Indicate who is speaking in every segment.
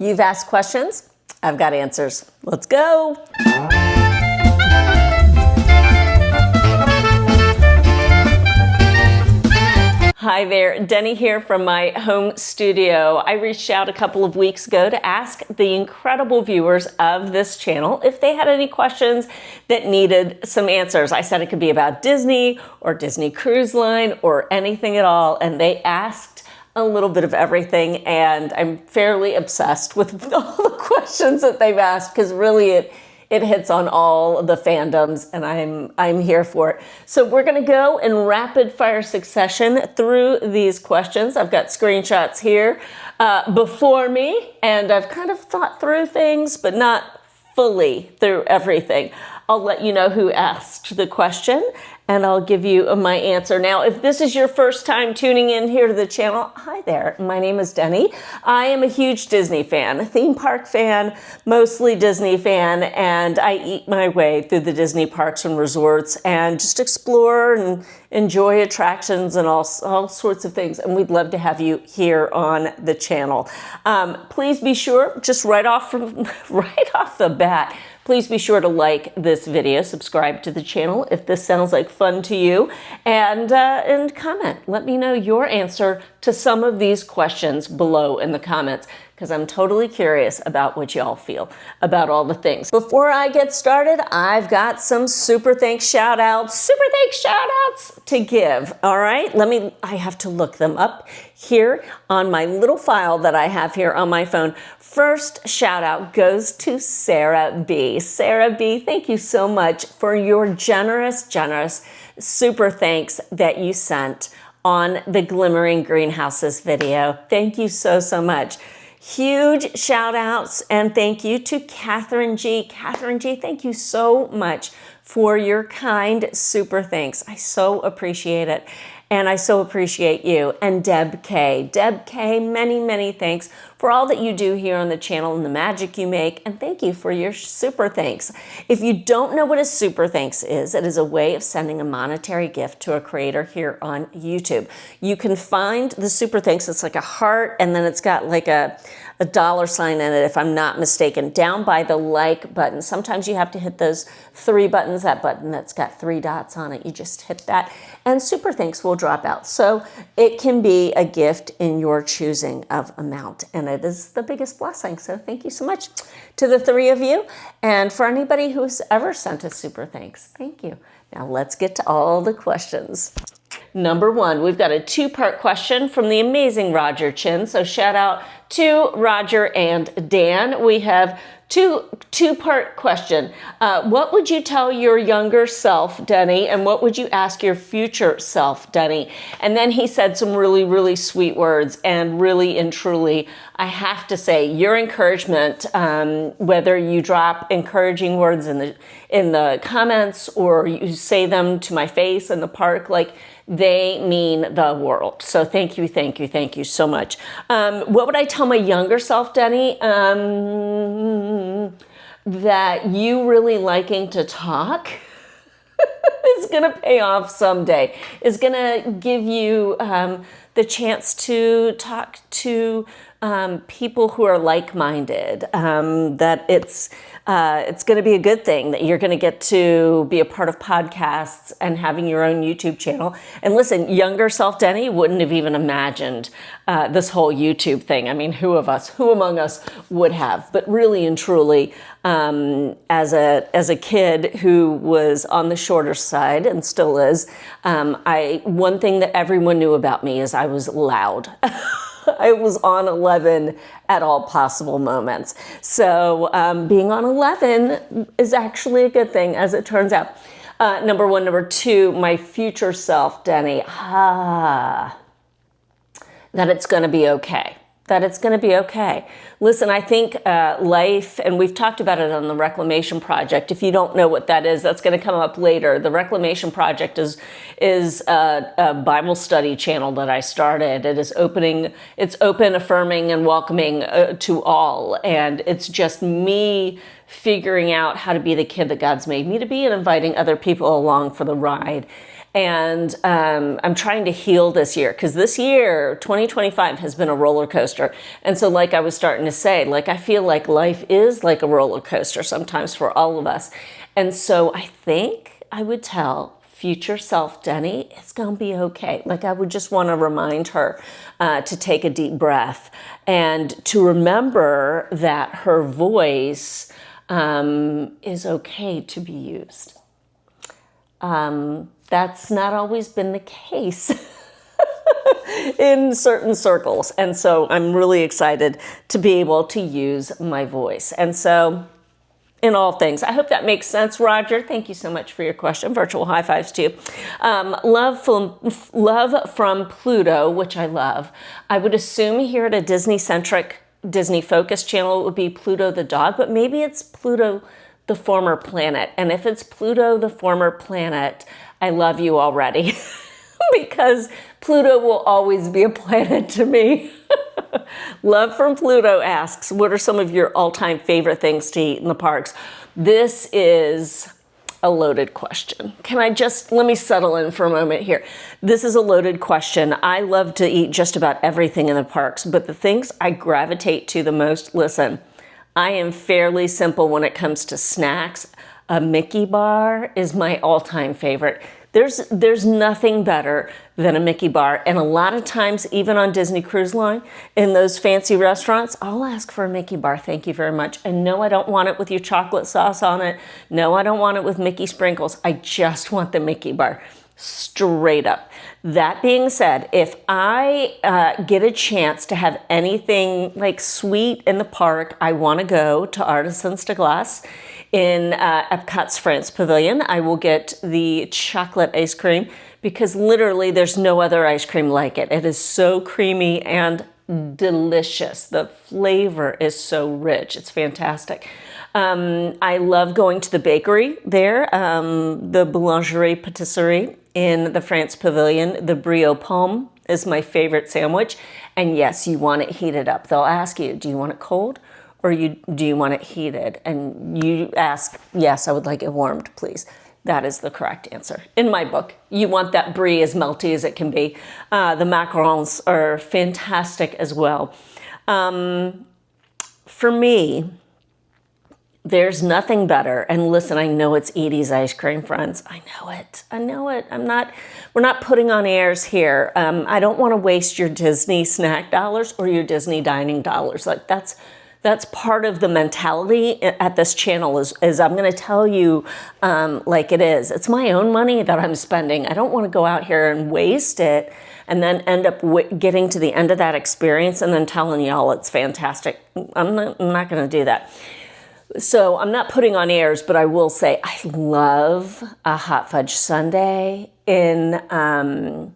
Speaker 1: You've asked questions, I've got answers. Let's go. Hi there, Deni here from my home studio. I reached out a couple of weeks ago to ask the incredible viewers of this channel if they had any questions that needed some answers. I said it could be about Disney or Disney Cruise Line or anything at all, and they asked a little bit of everything, and I'm fairly obsessed with all the questions that they've asked because really it hits on all the fandoms, and I'm here for it. So we're gonna go in rapid fire succession through these questions. I've got screenshots here before me, and I've kind of thought through things, but not fully through everything. I'll let you know who asked the question, and I'll give you my answer. Now, if this is your first time tuning in here to the channel, hi there, my name is Deni. I am a huge Disney fan, a theme park fan, mostly Disney fan, and I eat my way through the Disney parks and resorts and just explore and enjoy attractions and all sorts of things, and we'd love to have you here on the channel. Please be sure, just right off the bat, please be sure to like this video, subscribe to the channel if this sounds like fun to you, and comment. Let me know your answer to some of these questions below in the comments, because I'm totally curious about what y'all feel about all the things. Before I get started, I've got some super thanks shout outs to give, all right? I have to look them up here on my little file that I have here on my phone. First shout out goes to Sarah B. Sarah B, thank you so much for your generous super thanks that you sent on the Glimmering Greenhouses video. Thank you so much. Huge shout outs and thank you to Catherine G. Catherine G, thank you so much for your kind super thanks. I so appreciate it. And I so appreciate you. And Deb K. Deb K, many thanks for all that you do here on the channel and the magic you make. And thank you for your super thanks. If you don't know what a super thanks is, it is a way of sending a monetary gift to a creator here on YouTube. You can find the super thanks. It's like a heart, and then it's got like a dollar sign in it, if I'm not mistaken, down by the like button. Sometimes you have to hit those 3 buttons, that button that's got 3 dots on it. You just hit that, and super thanks will drop out. So it can be a gift in your choosing of amount, and it is the biggest blessing. So thank you so much to the 3 of you, and for anybody who's ever sent us super thanks, thank you. Now let's get to all the questions. Number 1, we've got a 2-part question from the amazing Roger Chin. So shout out to Roger and Dan. We have two-part question. What would you tell your younger self, Deni, and what would you ask your future self, Deni? And then he said some really sweet words, and really and truly, I have to say, your encouragement, whether you drop encouraging words in the comments or you say them to my face in the park, like, they mean the world. So thank you so much. What would I tell my younger self, Deni? That you really liking to talk is gonna pay off someday. Is gonna give you the chance to talk to people who are like-minded, that it's going to be a good thing, that you're going to get to be a part of podcasts and having your own YouTube channel. And listen, younger self Deni wouldn't have even imagined this whole YouTube thing. I mean, who among us would have? But really and truly, as a kid who was on the shorter side and still is, one thing that everyone knew about me is I was loud. I was on 11 at all possible moments. So being on 11 is actually a good thing, as it turns out. Number 1. Number 2, my future self, Deni. That it's going to be okay. That it's going to be okay. Listen, I think life, and we've talked about it on the Reclamation Project. If you don't know what that is, that's going to come up later. The Reclamation Project is a Bible study channel that I started. It's open, affirming, and welcoming to all. And it's just me figuring out how to be the kid that God's made me to be and inviting other people along for the ride. And I'm trying to heal this year, because this year, 2025, has been a roller coaster. And so like I was starting to say, like I feel like life is like a roller coaster sometimes for all of us. And so I think I would tell future self Deni, it's gonna be okay. Like I would just want to remind her to take a deep breath and to remember that her voice is okay to be used. That's not always been the case in certain circles. And so I'm really excited to be able to use my voice. And so in all things, I hope that makes sense, Roger. Thank you so much for your question. Virtual high fives to you. Love from Pluto, which I love. I would assume here at a Disney-centric, Disney-focused channel, it would be Pluto the dog, but maybe it's Pluto the former planet. And if it's Pluto the former planet, I love you already because Pluto will always be a planet to me. Love from Pluto asks, what are some of your all-time favorite things to eat in the parks? This is a loaded question. Let me settle in for a moment here. This is a loaded question. I love to eat just about everything in the parks, but the things I gravitate to the most, listen, I am fairly simple when it comes to snacks. A Mickey bar is my all-time favorite. There's nothing better than a Mickey bar. And a lot of times, even on Disney Cruise Line, in those fancy restaurants, I'll ask for a Mickey bar. Thank you very much. And no, I don't want it with your chocolate sauce on it. No, I don't want it with Mickey sprinkles. I just want the Mickey bar. Straight up. That being said, if I get a chance to have anything like sweet in the park, I want to go to Artisans de Glace in EPCOT's France Pavilion. I will get the chocolate ice cream because literally there's no other ice cream like it. It is so creamy and delicious. The flavor is so rich. It's fantastic. I love going to the bakery there, the Boulangerie Patisserie in the France Pavilion. The Brio Pomme is my favorite sandwich. And yes, you want it heated up. They'll ask you, do you want it cold or do you want it heated? And you ask, yes, I would like it warmed, please. That is the correct answer. In my book, you want that brie as melty as it can be. The macarons are fantastic as well. For me, there's nothing better. And listen, I know it's Edie's ice cream, friends. I know it. I know it. We're not putting on airs here. I don't want to waste your Disney snack dollars or your Disney dining dollars. Like that's part of the mentality at this channel is I'm going to tell you like it is. It's my own money that I'm spending. I don't want to go out here and waste it and then end up getting to the end of that experience and then telling y'all it's fantastic. I'm not going to do that. So I'm not putting on airs, but I will say I love a hot fudge sundae in the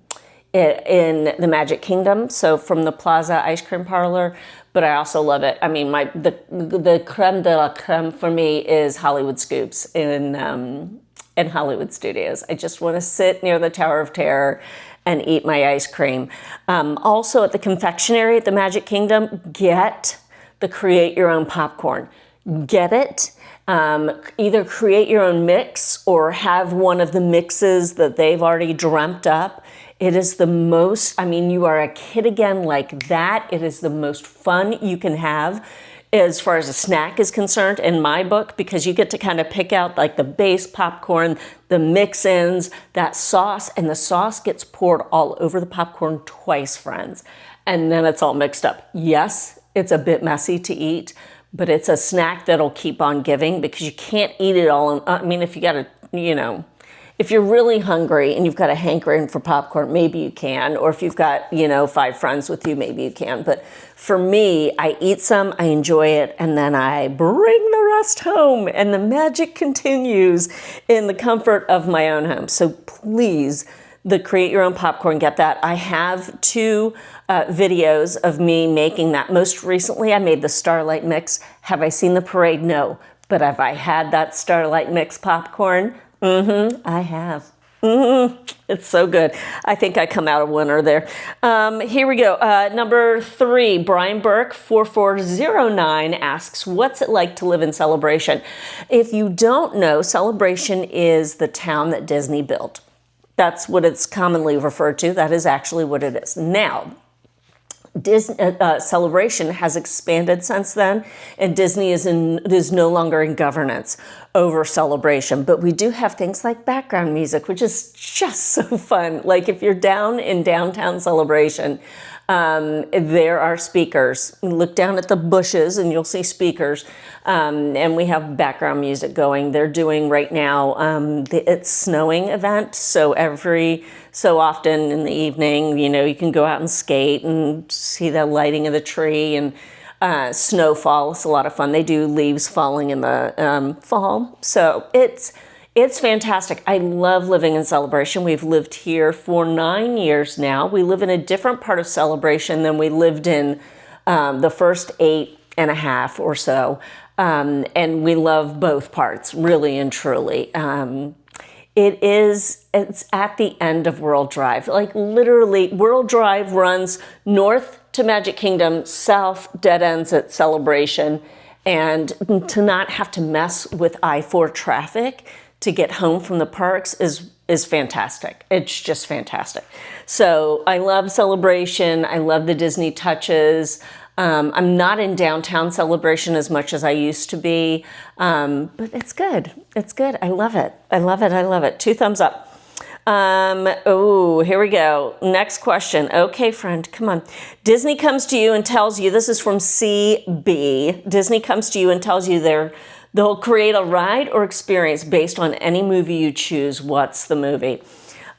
Speaker 1: Magic Kingdom. So from the Plaza Ice Cream Parlor, but I also love it. I mean, the creme de la creme for me is Hollywood Scoops in Hollywood Studios. I just want to sit near the Tower of Terror and eat my ice cream. Also at the confectionery at the Magic Kingdom, get the create your own popcorn. Get it. Either create your own mix or have one of the mixes that they've already dreamt up. It is the most, I mean, you are a kid again like that. It is the most fun you can have as far as a snack is concerned in my book, because you get to kind of pick out like the base popcorn, the mix-ins, that sauce, and the sauce gets poured all over the popcorn twice, friends. And then it's all mixed up. Yes, it's a bit messy to eat, but it's a snack that'll keep on giving because you can't eat it all. I mean, if you got to, if you're really hungry and you've got a hankering for popcorn, maybe you can. Or if you've got, 5 friends with you, maybe you can. But for me, I eat some, I enjoy it, and then I bring the rest home. And the magic continues in the comfort of my own home. So please, the create your own popcorn, get that. I have 2 videos of me making that. Most recently, I made the Starlight Mix. Have I seen the parade? No. But have I had that Starlight Mix popcorn? I have. It's so good. I think I come out a winner there. Here we go. Number 3, Brian Burke, 4409 asks, what's it like to live in Celebration? If you don't know, Celebration is the town that Disney built. That's what it's commonly referred to. That is actually what it is. Now, Disney Celebration has expanded since then, and Disney is no longer in governance over Celebration. But we do have things like background music, which is just so fun. Like if you're down in downtown Celebration, there are speakers. Look down at the bushes and you'll see speakers. And we have background music going. They're doing right now the It's Snowing event. So every so often in the evening, you can go out and skate and see the lighting of the tree and snowfall. It's a lot of fun. They do leaves falling in the fall. So it's fantastic. I love living in Celebration. We've lived here for 9 years now. We live in a different part of Celebration than we lived in the first 8.5 or so. And we love both parts, really and truly. It's at the end of World Drive. Like literally, World Drive runs north to Magic Kingdom, south dead ends at Celebration. And to not have to mess with I-4 traffic to get home from the parks is fantastic. It's just fantastic. So I love Celebration. I love the Disney touches. I'm not in downtown Celebration as much as I used to be, but it's good. It's good. I love it. I love it. I love it. 2 thumbs up. Here we go. Next question. Okay, friend, come on. Disney comes to you and tells you, this is from CB. Disney comes to you and tells you they'll create a ride or experience based on any movie you choose. What's the movie?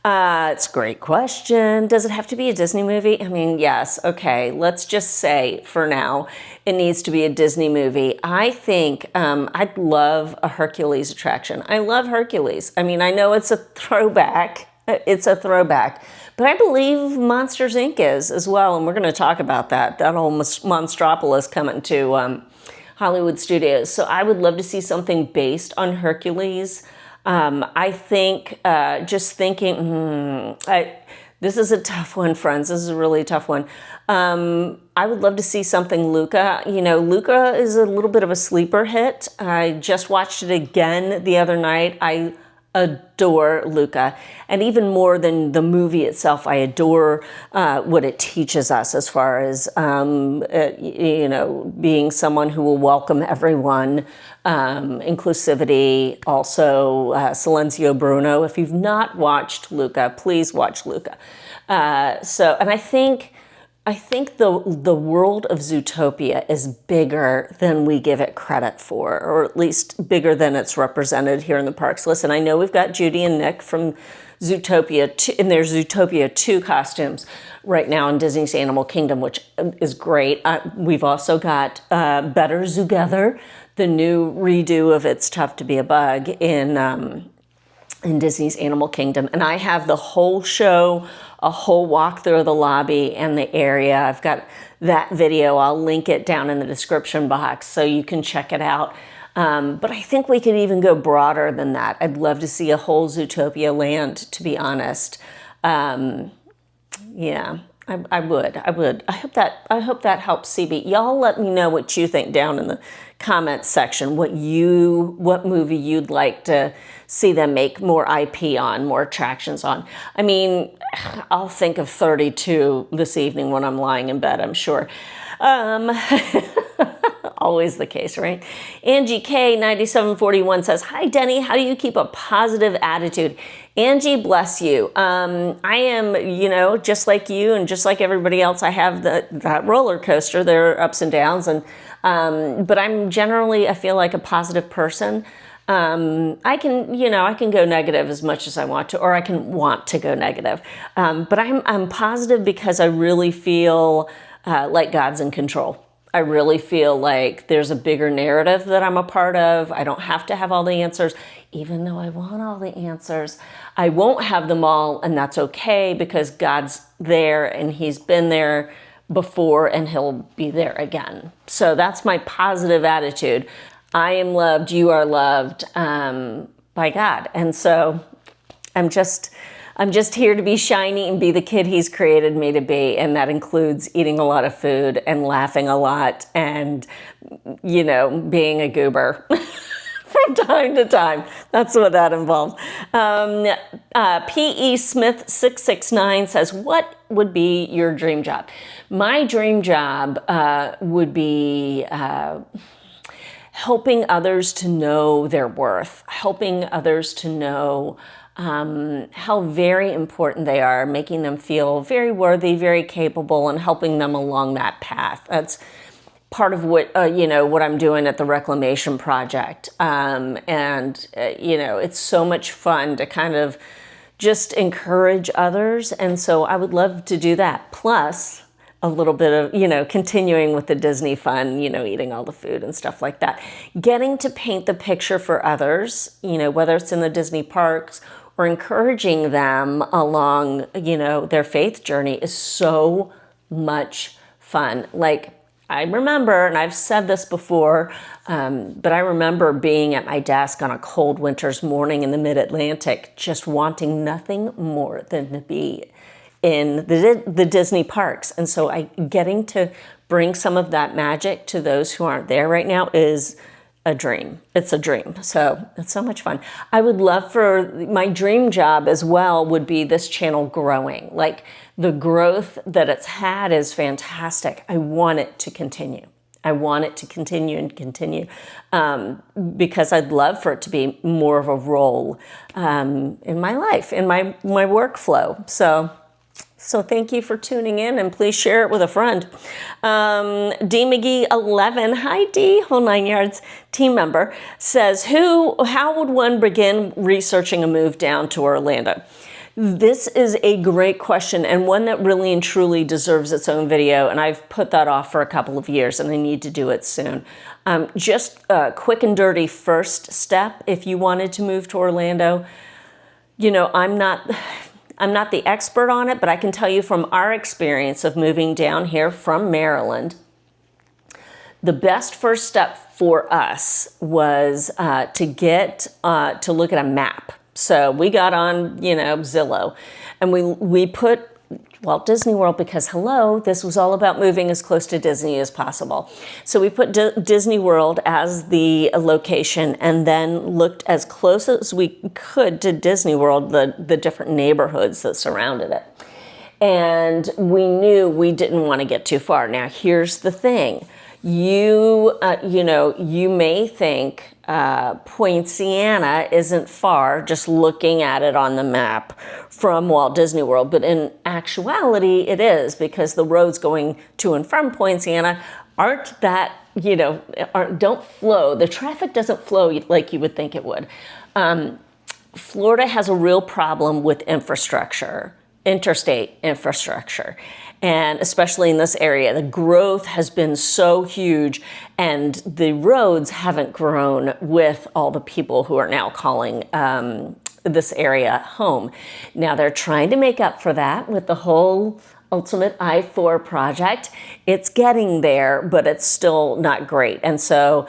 Speaker 1: It's a great question. Does it have to be a Disney movie? I mean, yes. Okay, let's just say for now it needs to be a Disney movie. I think I'd love a Hercules attraction. I love Hercules. I mean, I know it's a throwback. But I believe Monsters, Inc. is as well, and we're going to talk about that. That whole Monstropolis coming to Hollywood Studios. So I would love to see something based on Hercules. I think, just thinking, this is a tough one, friends. This is a really tough one. I would love to see something Luca. Luca is a little bit of a sleeper hit. I just watched it again the other night. I adore Luca, and even more than the movie itself, I adore what it teaches us as far as being someone who will welcome everyone, inclusivity. Also, Silencio Bruno. If you've not watched Luca, please watch Luca. And I think the world of Zootopia is bigger than we give it credit for, or at least bigger than it's represented here in the parks. Listen, I know we've got Judy and Nick from Zootopia in their Zootopia 2 costumes right now in Disney's Animal Kingdom, which is great. We've also got Better Zootopia, the new redo of It's Tough to Be a Bug in Disney's Animal Kingdom. And I have the whole show, a whole walkthrough of the lobby and the area. I've got that video. I'll link it down in the description box so you can check it out. But I think we could even go broader than that. I'd love to see a whole Zootopia land, to be honest. Yeah, I would. I hope that helps CB. Y'all let me know what you think down in the comments section, what movie you'd like to see them make more IP on, more attractions on. I mean, I'll think of 32 this evening when I'm lying in bed, I'm sure. Always the case, right? Angie K 9741 says, "Hi Deni, how do you keep a positive attitude?" Angie, bless you. I am, just like you and just like everybody else, I have that roller coaster. There are ups and downs, and but I'm generally, I feel like a positive person. I can go negative as much as I want to, or I can want to go negative. But I'm positive because I really feel like God's in control. I really feel like there's a bigger narrative that I'm a part of. I don't have to have all the answers, even though I want all the answers. I won't have them all, and that's okay because God's there and He's been there before and He'll be there again. So that's my positive attitude. I am loved, you are loved by God. And so I'm just here to be shiny and be the kid He's created me to be. And that includes eating a lot of food and laughing a lot and, being a goober. For from time to time. That's what that involves. P.E. Smith 669 says, what would be your dream job? My dream job would be helping others to know their worth, helping others to know how very important they are, making them feel very worthy, very capable, and helping them along that path. That's part of what, what I'm doing at the Reclamation Project. It's so much fun to kind of just encourage others. And so I would love to do that. Plus a little bit of, continuing with the Disney fun, eating all the food and stuff like that. Getting to paint the picture for others, whether it's in the Disney parks or encouraging them along, their faith journey is so much fun. Like, I remember, and I've said this before, but I remember being at my desk on a cold winter's morning in the mid-Atlantic, just wanting nothing more than to be in the Disney parks. And so getting to bring some of that magic to those who aren't there right now is a dream. It's a dream. So it's so much fun. I would love for my dream job as well would be this channel growing. Like, the growth that it's had is fantastic. I want it to continue. I want it to continue and continue because I'd love for it to be more of a role in my life, in my workflow. So thank you for tuning in, and please share it with a friend. D McGee 11, hi D, whole 9 yards, team member, says, how would one begin researching a move down to Orlando? This is a great question, and one that really and truly deserves its own video, and I've put that off for a couple of years, and I need to do it soon. Just a quick and dirty first step if you wanted to move to Orlando. I'm not the expert on it, but I can tell you from our experience of moving down here from Maryland, the best first step for us was to look at a map. So we got on, Zillow, and we put Walt Disney World because, this was all about moving as close to Disney as possible. So we put Disney World as the location and then looked as close as we could to Disney World, the different neighborhoods that surrounded it. And we knew we didn't want to get too far. Now, here's the thing. You may think Poinciana isn't far just looking at it on the map from Walt Disney World, but in actuality it is, because the roads going to and from Poinciana aren't that, don't flow. The traffic doesn't flow like you would think it would. Florida has a real problem with infrastructure, interstate infrastructure. And especially in this area, the growth has been so huge, and the roads haven't grown with all the people who are now calling this area home. Now they're trying to make up for that with the whole Ultimate I-4 project. It's getting there, but it's still not great. And so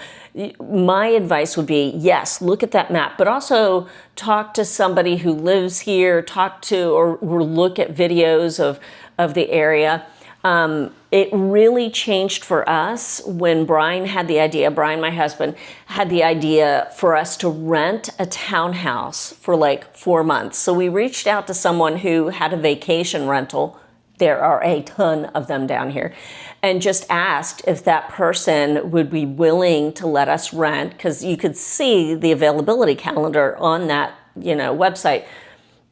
Speaker 1: my advice would be, yes, look at that map, but also talk to somebody who lives here, or look at videos of the area. It really changed for us when Brian, my husband, had the idea for us to rent a townhouse for like 4 months. So we reached out to someone who had a vacation rental. There are a ton of them down here. And just asked if that person would be willing to let us rent, because you could see the availability calendar on that, website.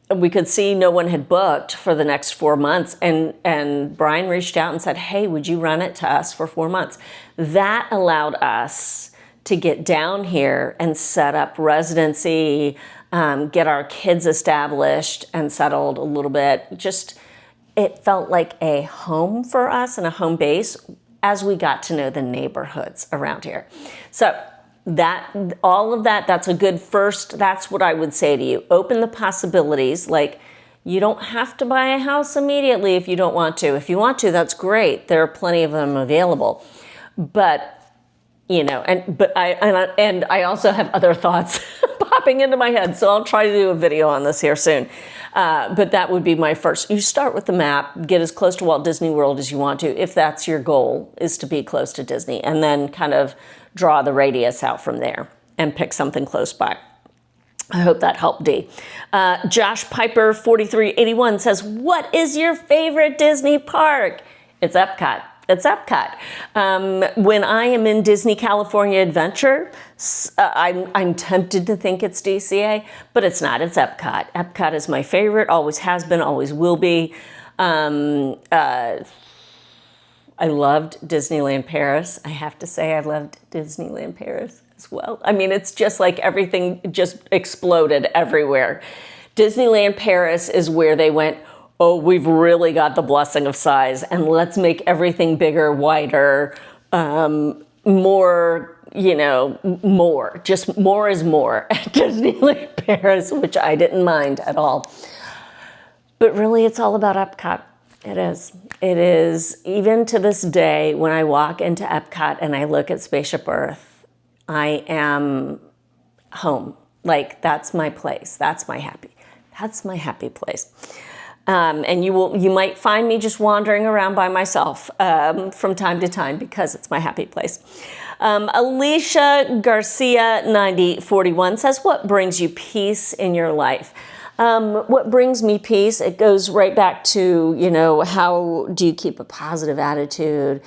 Speaker 1: We could see no one had booked for the next 4 months. And Brian reached out and said, hey, would you rent it to us for 4 months? That allowed us to get down here and set up residency, get our kids established and settled a little bit. It felt like a home for us and a home base as we got to know the neighborhoods around here. So that's a good first, that's what I would say to you. Open the possibilities. Like, you don't have to buy a house immediately if you don't want to. If you want to, that's great. There are plenty of them available. But, I also have other thoughts popping into my head. So I'll try to do a video on this here soon. But that would be my first. You start with the map, get as close to Walt Disney World as you want to, if that's your goal, is to be close to Disney, and then kind of draw the radius out from there. and pick something close by. I hope that helped, Dee. Josh Piper 4381 says, what is your favorite Disney park? It's Epcot. It's Epcot. When I am in Disney California Adventure, I'm tempted to think it's DCA, but it's not. It's Epcot. Epcot is my favorite, always has been, always will be. I loved Disneyland Paris. I have to say I loved Disneyland Paris as well. I mean, it's just like everything just exploded everywhere. Disneyland Paris is where they went, oh, we've really got the blessing of size, and let's make everything bigger, wider, more, more. Just more is more at Disneyland Paris, which I didn't mind at all. But really, it's all about Epcot. It is. It is. Even to this day, when I walk into Epcot and I look at Spaceship Earth, I am home. Like, that's my place. That's my happy place. And you might find me just wandering around by myself from time to time because it's my happy place. Alicia Garcia 9041 says, what brings you peace in your life? What brings me peace? It goes right back to, how do you keep a positive attitude?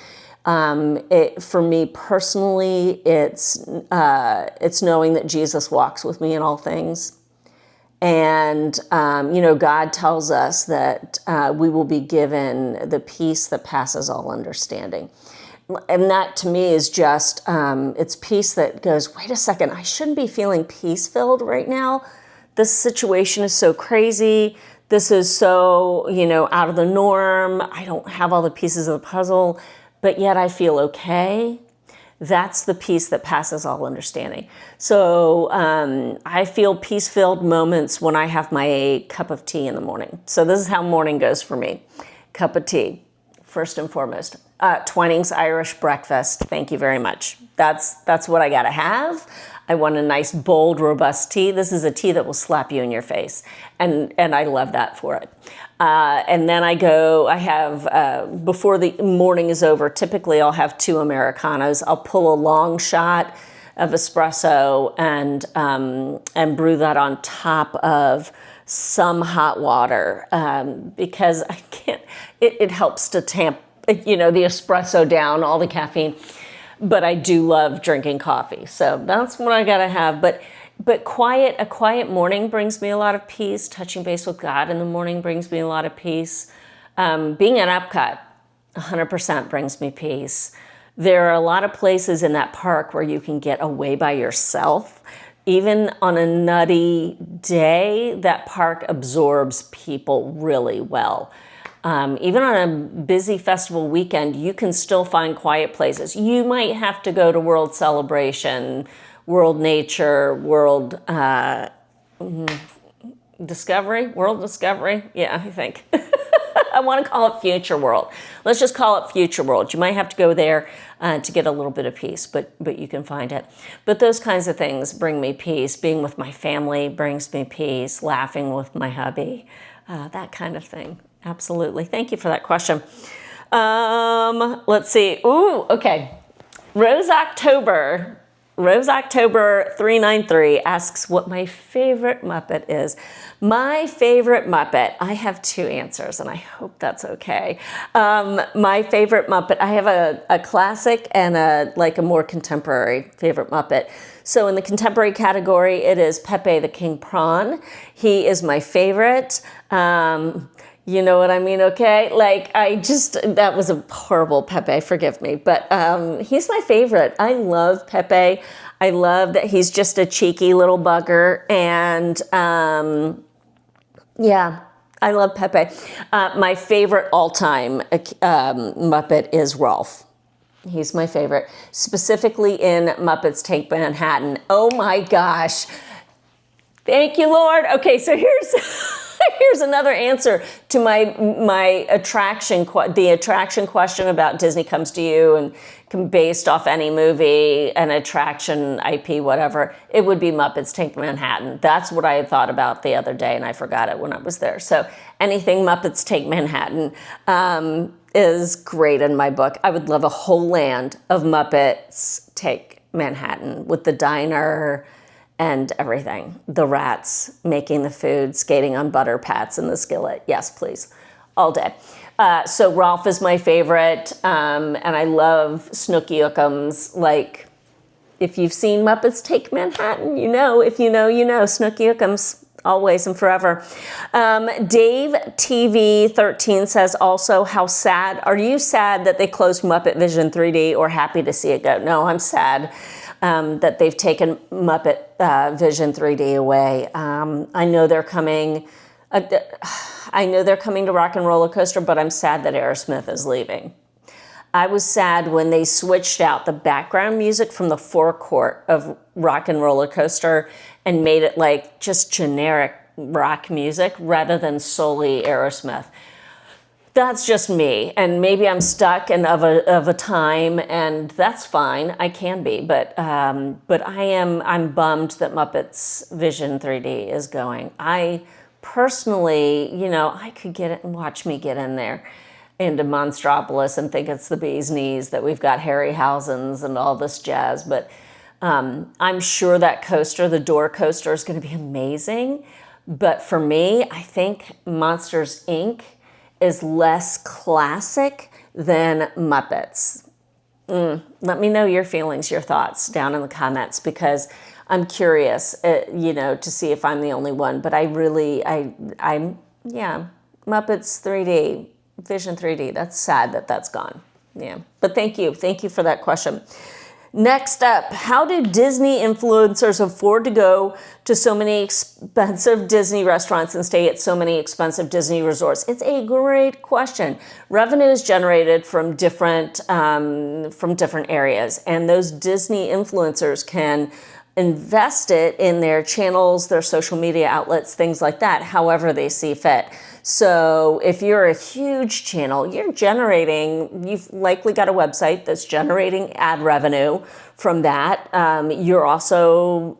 Speaker 1: For me personally, it's knowing that Jesus walks with me in all things. And, God tells us that we will be given the peace that passes all understanding. And that to me is just, it's peace that goes, wait a second, I shouldn't be feeling peace-filled right now. This situation is so crazy. This is so, out of the norm. I don't have all the pieces of the puzzle, but yet I feel okay. That's the peace that passes all understanding. So I feel peace-filled moments when I have my cup of tea in the morning. So this is how morning goes for me. Cup of tea, first and foremost. Twinings Irish breakfast, thank you very much. That's what I gotta have. I want a nice, bold, robust tea. This is a tea that will slap you in your face. And I love that for it. And then I have, before the morning is over, typically I'll have 2 Americanos. I'll pull a long shot of espresso and brew that on top of some hot water because I can't, it helps to tamp, the espresso down, all the caffeine. But I do love drinking coffee. So that's what I gotta have. But a quiet morning brings me a lot of peace. Touching base with God in the morning brings me a lot of peace. Being at Epcot, 100% brings me peace. There are a lot of places in that park where you can get away by yourself. Even on a nutty day, that park absorbs people really well. Even on a busy festival weekend, you can still find quiet places. You might have to go to World Celebration, World Nature, World Discovery? World Discovery? Yeah, I think. I want to call it Future World. Let's just call it Future World. You might have to go there to get a little bit of peace, but you can find it. But those kinds of things bring me peace. Being with my family brings me peace. Laughing with my hubby, that kind of thing. Absolutely. Thank you for that question. Let's see. Ooh, okay. Rose October 393 asks what my favorite Muppet is. My favorite Muppet, I have 2 answers, and I hope that's okay. My favorite Muppet, I have a classic and a more contemporary favorite Muppet. So in the contemporary category, it is Pepe the King Prawn. He is my favorite. You know what I mean, okay? That was a horrible Pepe, forgive me. But he's my favorite. I love Pepe. I love that he's just a cheeky little bugger. And yeah, I love Pepe. My favorite all-time Muppet is Rolf. He's my favorite. Specifically in Muppets Take Manhattan. Oh my gosh. Thank you, Lord. Okay, so here's another answer to my attraction question about Disney comes to you and based off any movie, an attraction, IP, whatever. It would be Muppets Take Manhattan. That's what I had thought about the other day, and I forgot it when I was there. So anything Muppets Take Manhattan is great in my book. I would love a whole land of Muppets Take Manhattan with the diner and everything. The rats making the food, skating on butter pats in the skillet. Yes, please. All day. So Rolf is my favorite, and I love Snooky Ookums. Like, if you've seen Muppets Take Manhattan, you know. If you know, you know. Snooky Ookums, always and forever. Dave TV13 says also, how sad, are you sad that they closed Muppet Vision 3D or happy to see it go? No, I'm sad that they've taken Muppet Vision 3D away. I know they're coming. I know they're coming to Rock and Roller Coaster, but I'm sad that Aerosmith is leaving. I was sad when they switched out the background music from the forecourt of Rock and Roller Coaster and made it like just generic rock music rather than solely Aerosmith. That's just me, and maybe I'm stuck in of a time, and that's fine. I can be, but I'm bummed that Muppets Vision 3D is going. I personally, you know, I could get it and watch me get in there into Monstropolis and think it's the bee's knees that we've got Harryhausen's and all this jazz, but I'm sure that coaster, the door coaster, is going to be amazing. But for me, I think Monsters, Inc. is less classic than Muppets. Let me know your feelings, your thoughts down in the comments, because I'm curious, you know, to see if I'm the only one. But I'm Muppets 3D, Vision 3D. That's sad that that's gone. Yeah, but thank you for that question. Next up, how do Disney influencers afford to go to so many expensive Disney restaurants and stay at so many expensive Disney resorts? It's a great question. Revenue is generated from different areas, and those Disney influencers can invest it in their channels, their social media outlets, things like that, however they see fit. So if you're a huge channel, you've likely got a website that's generating ad revenue from that. You're also,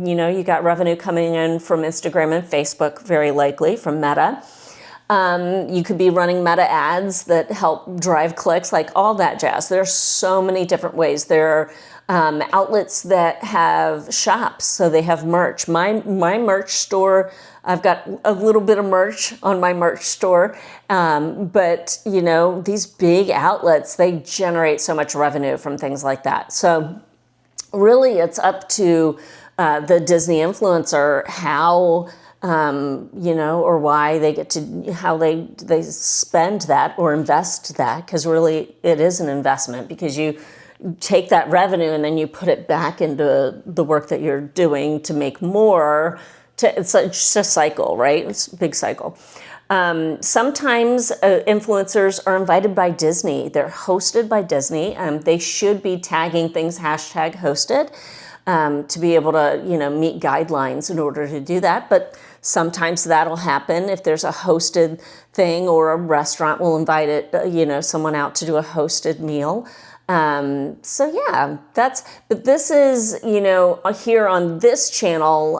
Speaker 1: you got revenue coming in from Instagram and Facebook, very likely from Meta. You could be running Meta ads that help drive clicks, like all that jazz. There's so many different ways. There are outlets that have shops, so they have merch. My merch store, I've got a little bit of merch on my merch store, but you know, these big outlets, they generate so much revenue from things like that. So really it's up to the Disney influencer how, or why they get to, how they spend that or invest that, because really it is an investment, because you take that revenue and then you put it back into the work that you're doing to make more. It's just a cycle, right? It's a big cycle. Sometimes influencers are invited by Disney. They're hosted by Disney. They should be tagging things #hosted to be able to, meet guidelines in order to do that. But sometimes that'll happen if there's a hosted thing, or a restaurant will invite someone out to do a hosted meal. But this is, here on this channel,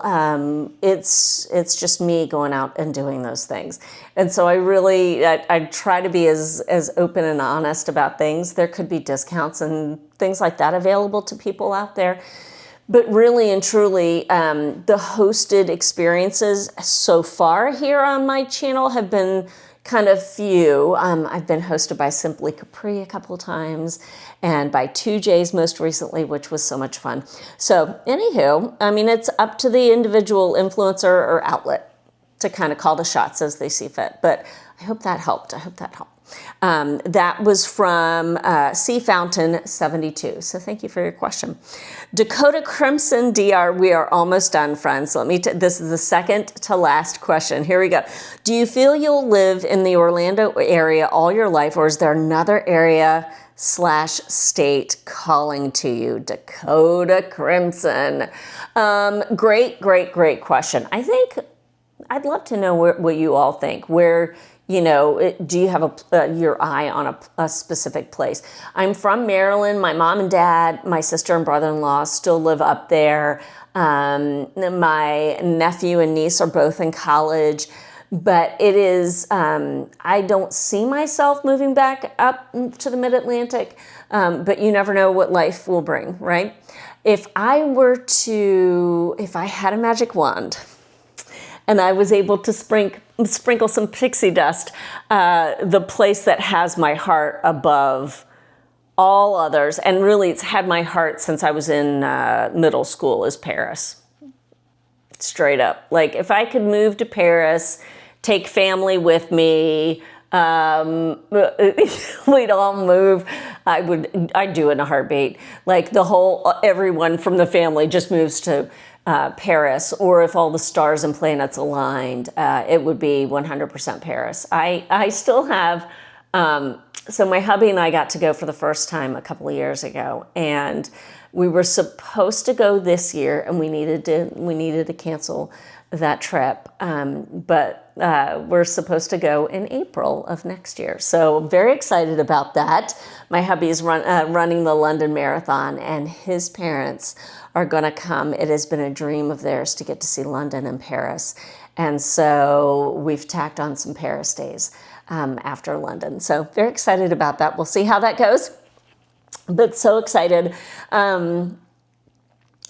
Speaker 1: it's just me going out and doing those things. And so I try to be as open and honest about things. There could be discounts and things like that available to people out there. But really and truly, the hosted experiences so far here on my channel have been kind of few. I've been hosted by Simply Capri a couple of times, and by 2J's most recently, which was so much fun. So anywho, it's up to the individual influencer or outlet to kind of call the shots as they see fit. But I hope that helped. That was from Sea Fountain 72. So thank you for your question. Dakota Crimson DR, we are almost done, friends. This is the second to last question. Here we go. Do you feel you'll live in the Orlando area all your life, or is there another area /state calling to you? Dakota Crimson. Great question. I think I'd love to know what you all think. Where, do you have your eye on a specific place? I'm from Maryland. My mom and dad, my sister and brother-in-law still live up there. My nephew and niece are both in college. But it is, I don't see myself moving back up to the Mid-Atlantic, but you never know what life will bring, right? if I had a magic wand and I was able to sprinkle some pixie dust, the place that has my heart above all others, and really it's had my heart since I was in middle school, is Paris. Straight up. Like, if I could move to Paris, take family with me, we'd all move, I'd do it in a heartbeat. Like, everyone from the family just moves to Paris, or if all the stars and planets aligned, it would be 100% Paris. I still have, so my hubby and I got to go for the first time a couple of years ago, and we were supposed to go this year, and we needed to cancel that trip, but we're supposed to go in April of next year. So very excited about that. My hubby's running the London Marathon, and his parents are going to come. It has been a dream of theirs to get to see London and Paris, and so we've tacked on some Paris days after London. So very excited about that. We'll see how that goes. But so excited.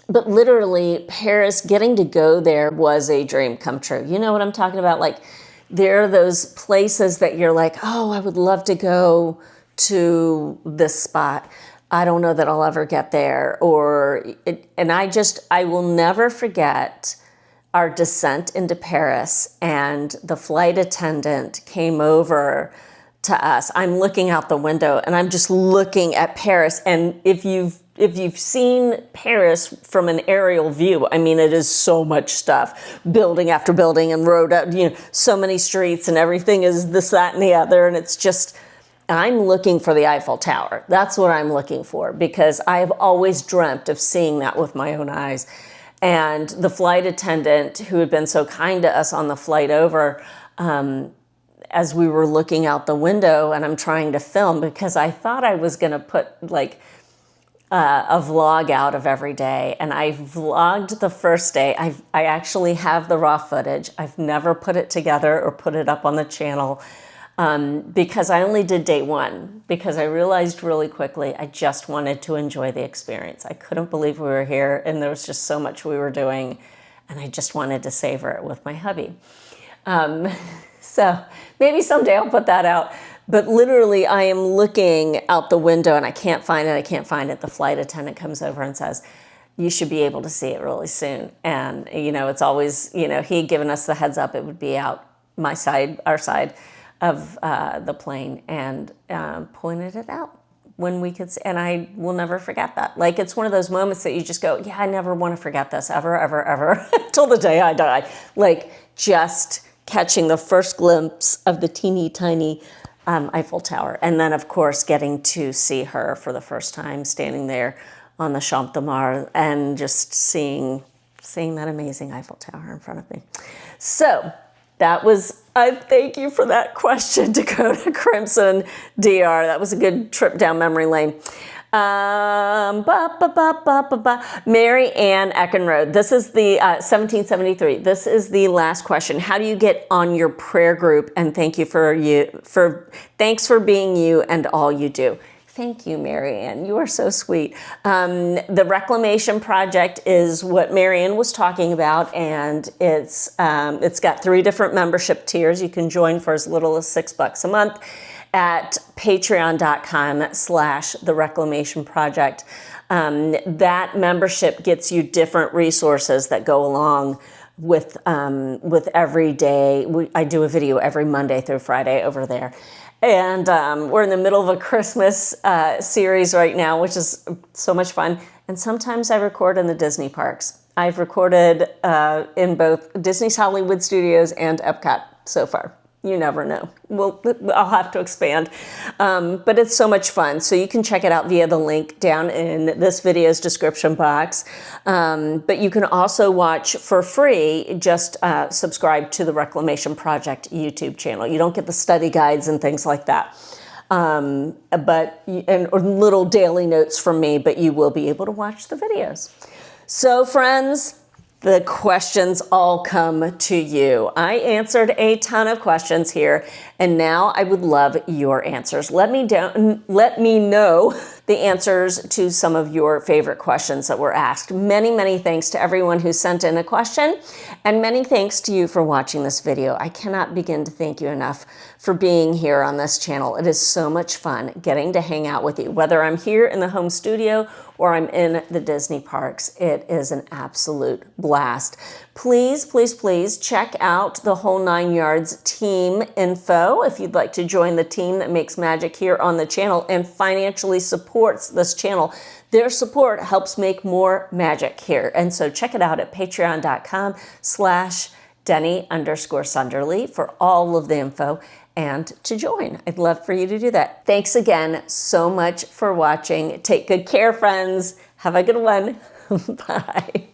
Speaker 1: But literally, Paris, getting to go there was a dream come true. You know what I'm talking about? Like, there are those places that you're like, oh, I would love to go to this spot. I don't know that I'll ever get there. I will never forget our descent into Paris, and the flight attendant came over to us. I'm looking out the window and I'm just looking at Paris. And if you've seen Paris from an aerial view, I mean, it is so much stuff, building after building and road, so many streets, and everything is this, that, and the other. And it's just, I'm looking for the Eiffel Tower. That's what I'm looking for, because I've always dreamt of seeing that with my own eyes. And the flight attendant, who had been so kind to us on the flight over, as we were looking out the window, and I'm trying to film, because I thought I was going to put like a vlog out of every day. And I vlogged the first day. I actually have the raw footage. I've never put it together or put it up on the channel, because I only did day one, because I realized really quickly I just wanted to enjoy the experience. I couldn't believe we were here, and there was just so much we were doing, and I just wanted to savor it with my hubby. So maybe someday I'll put that out. But literally, I am looking out the window and I can't find it. The flight attendant comes over and says, you should be able to see it really soon. And, it's always, he had given us the heads up it would be out our side of the plane, and pointed it out when we could see. And I will never forget that. Like, it's one of those moments that you just go, yeah, I never want to forget this, ever, ever, ever, till the day I die. Like, just catching the first glimpse of the teeny tiny Eiffel Tower. And then, of course, getting to see her for the first time, standing there on the Champ de Mars, and just seeing that amazing Eiffel Tower in front of me. So that was, thank you for that question, Dakota Crimson DR. That was a good trip down memory lane. Mary Ann Eckenrode. This is the 1773. This is the last question. How do you get on your prayer group? And thanks for being you and all you do. Thank you, Mary Ann. You are so sweet. The Reclamation Project is what Mary Ann was talking about, and it's got 3 different membership tiers. You can join for as little as $6 a month at patreon.com/The Reclamation Project. That membership gets you different resources that go along with every day. I do a video every Monday through Friday over there. And we're in the middle of a Christmas series right now, which is so much fun. And sometimes I record in the Disney parks. I've recorded in both Disney's Hollywood Studios and EPCOT so far. You never know. I'll have to expand. But it's so much fun. So you can check it out via the link down in this video's description box. But you can also watch for free. Just subscribe to the Reclamation Project YouTube channel. You don't get the study guides and things like that. Or little daily notes from me, but you will be able to watch the videos. So friends, the questions all come to you. I answered a ton of questions here, and now I would love your answers. Let me know the answers to some of your favorite questions that were asked. Many, many thanks to everyone who sent in a question, and many thanks to you for watching this video. I cannot begin to thank you enough for being here on this channel. It is so much fun getting to hang out with you. Whether I'm here in the home studio or I'm in the Disney parks, it is an absolute blast. Please, please, please check out the Whole 9 Yards team info if you'd like to join the team that makes magic here on the channel and financially supports this channel. Their support helps make more magic here. And so check it out at patreon.com/Deni_Sunderly for all of the info and to join. I'd love for you to do that. Thanks again so much for watching. Take good care, friends. Have a good one. Bye.